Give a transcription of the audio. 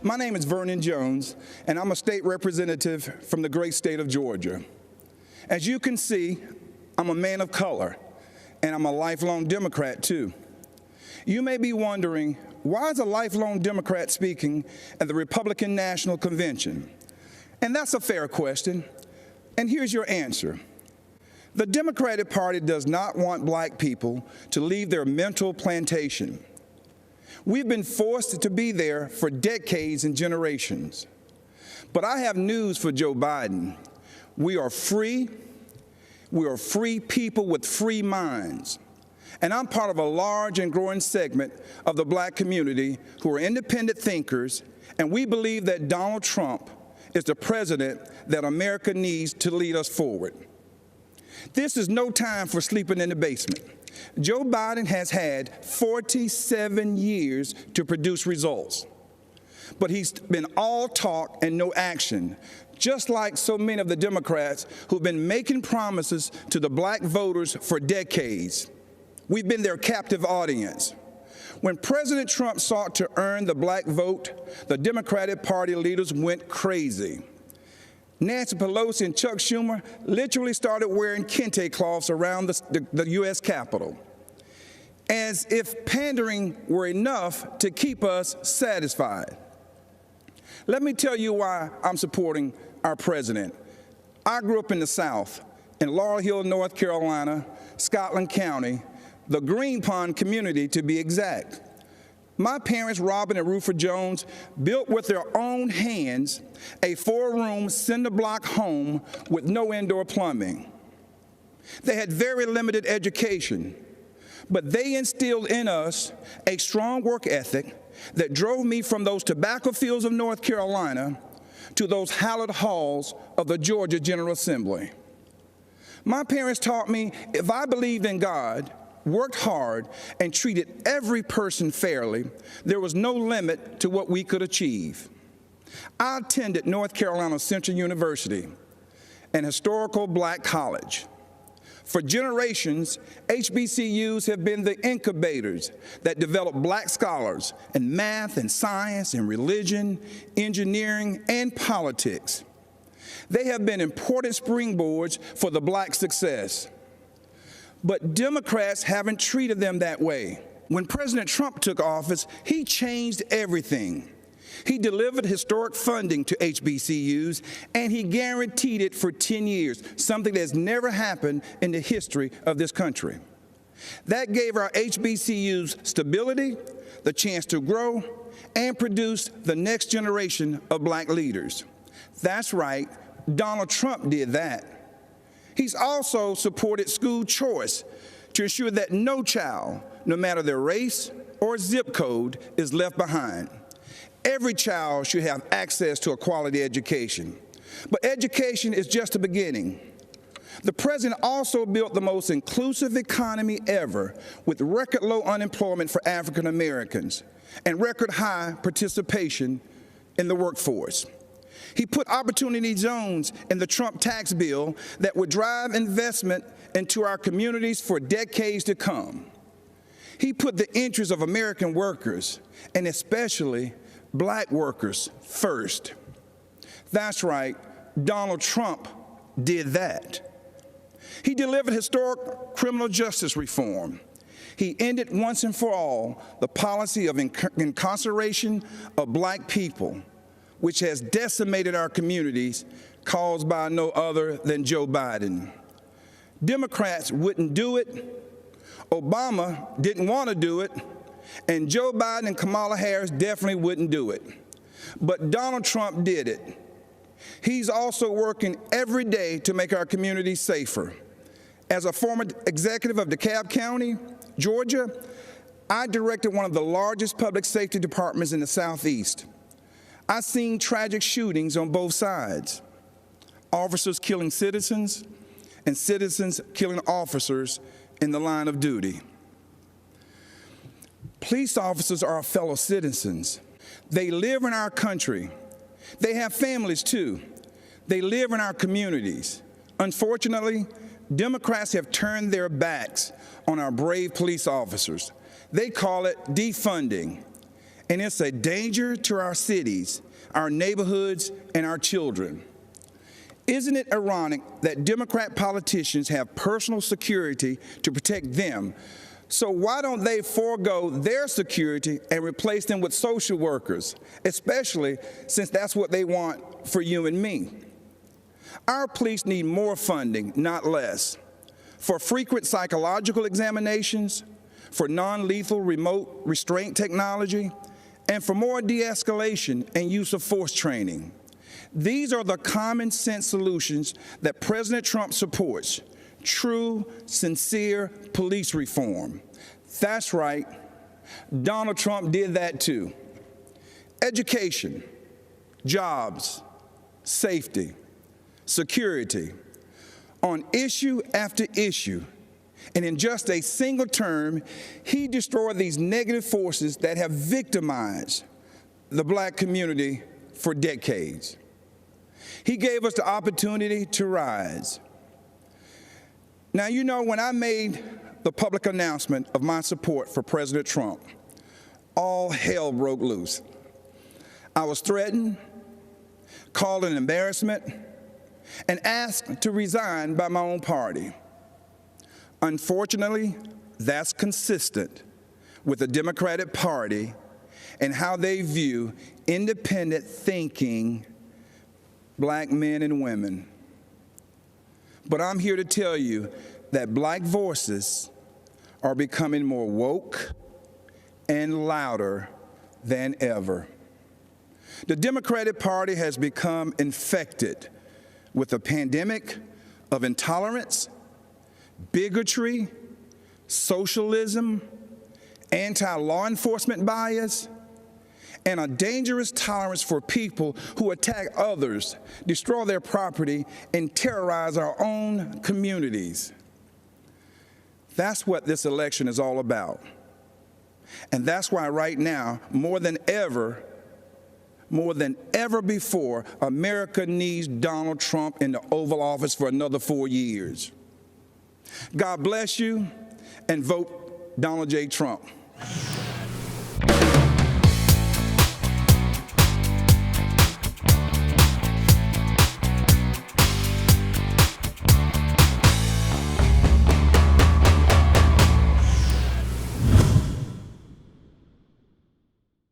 My name is Vernon Jones, and I'm a state representative from the great state of Georgia. As you can see, I'm a man of color, and I'm a lifelong Democrat, too. You may be wondering, why is a lifelong Democrat speaking at the Republican National Convention? And that's a fair question, and here's your answer. The Democratic Party does not want black people to leave their mental plantation. We've been forced to be there for decades and generations. But I have news for Joe Biden. We are free. We are free people with free minds. And I'm part of a large and growing segment of the black community who are independent thinkers, and we believe that Donald Trump is the president that America needs to lead us forward. This is no time for sleeping in the basement. Joe Biden has had 47 years to produce results. But he's been all talk and no action, just like so many of the Democrats who've been making promises to the black voters for decades. We've been their captive audience. When President Trump sought to earn the black vote, the Democratic Party leaders went crazy. Nancy Pelosi and Chuck Schumer literally started wearing kente cloths around the U.S. Capitol, as if pandering were enough to keep us satisfied. Let me tell you why I'm supporting our president. I grew up in the South, in Laurel Hill, North Carolina, Scotland County, the Green Pond community to be exact. My parents, Robin and Rufus Jones, built with their own hands a 4-room cinder-block home with no indoor plumbing. They had very limited education, but they instilled in us a strong work ethic that drove me from those tobacco fields of North Carolina to those hallowed halls of the Georgia General Assembly. My parents taught me if I believed in God, worked hard, and treated every person fairly, there was no limit to what we could achieve. I attended North Carolina Central University, an historical black college. For generations, HBCUs have been the incubators that develop black scholars in math and science and religion, engineering, and politics. They have been important springboards for the black success. But Democrats haven't treated them that way. When President Trump took office, he changed everything. He delivered historic funding to HBCUs, and he guaranteed it for 10 years, something that's never happened in the history of this country. That gave our HBCUs stability, the chance to grow, and produce the next generation of black leaders. That's right, Donald Trump did that. He's also supported school choice to ensure that no child, no matter their race or zip code, is left behind. Every child should have access to a quality education. But education is just the beginning. The president also built the most inclusive economy ever, with record low unemployment for African Americans and record high participation in the workforce. He put opportunity zones in the Trump tax bill that would drive investment into our communities for decades to come. He put the interests of American workers, and especially black workers, first. That's right, Donald Trump did that. He delivered historic criminal justice reform. He ended once and for all the policy of incarceration of black people, which has decimated our communities, caused by no other than Joe Biden. Democrats wouldn't do it, Obama didn't want to do it, and Joe Biden and Kamala Harris definitely wouldn't do it. But Donald Trump did it. He's also working every day to make our communities safer. As a former executive of DeKalb County, Georgia, I directed one of the largest public safety departments in the Southeast. I've seen tragic shootings on both sides, officers killing citizens and citizens killing officers in the line of duty. Police officers are our fellow citizens. They live in our country. They have families too. They live in our communities. Unfortunately, Democrats have turned their backs on our brave police officers. They call it defunding. and it's a danger to our cities, our neighborhoods, and our children. Isn't it ironic that Democrat politicians have personal security to protect them? So why don't they forego their security and replace them with social workers, especially since that's what they want for you and me? Our police need more funding, not less, for frequent psychological examinations, for non-lethal remote restraint technology, and for more de-escalation and use of force training. These are the common sense solutions that President Trump supports: true, sincere police reform. That's right, Donald Trump did that too. Education, jobs, safety, security, on issue after issue. And in just a single term, he destroyed these negative forces that have victimized the black community for decades. He gave us the opportunity to rise. Now, you know, when I made the public announcement of my support for President Trump, all hell broke loose. I was threatened, called an embarrassment, and asked to resign by my own party. Unfortunately, that's consistent with the Democratic Party and how they view independent thinking black men and women. But I'm here to tell you that black voices are becoming more woke and louder than ever. The Democratic Party has become infected with a pandemic of intolerance, bigotry, socialism, anti-law enforcement bias, and a dangerous tolerance for people who attack others, destroy their property, and terrorize our own communities. That's what this election is all about. And that's why right now, more than ever before, America needs Donald Trump in the Oval Office for another 4 years. God bless you, and vote Donald J. Trump.